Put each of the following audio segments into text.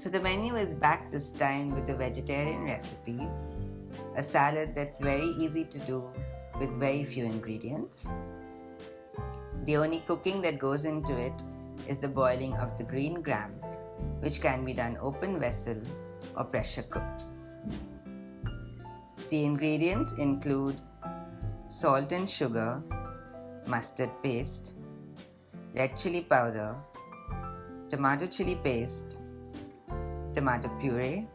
So the menu is back this time with a vegetarian recipe, a salad that's very easy to do with very few ingredients. The only cooking that goes into it is the boiling of the green gram, which can be done open vessel or pressure cooked. The ingredients include salt and sugar, mustard paste, red chili powder, tomato chili paste, tomato puree,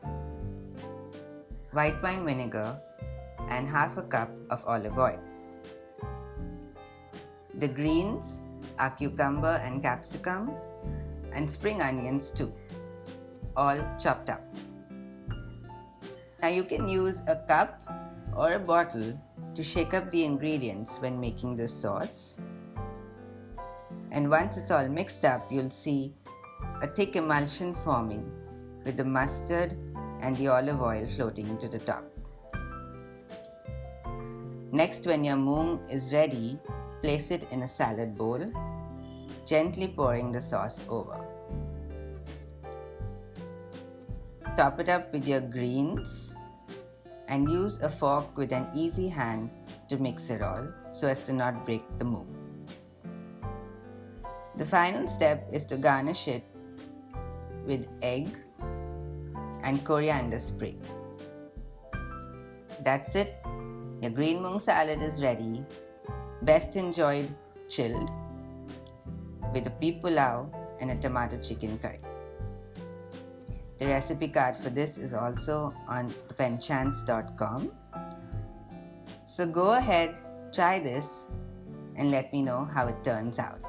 white wine vinegar, and half a cup of olive oil. The greens are cucumber and capsicum and spring onions too, all chopped up. Now you can use a cup or a bottle to shake up the ingredients when making this sauce. And once it's all mixed up, you'll see a thick emulsion forming with the mustard and the olive oil floating to the top. Next, when your moong is ready, place it in a salad bowl, gently pouring the sauce over. Top it up with your greens and use a fork with an easy hand to mix it all so as to not break the moong. The final step is to garnish it with egg and coriander sprig. That's it. Your green moong salad is ready. Best enjoyed chilled with a pea pulao and a tomato chicken curry. The recipe card for this is also on thepenchance.com. So go ahead, try this and let me know how it turns out.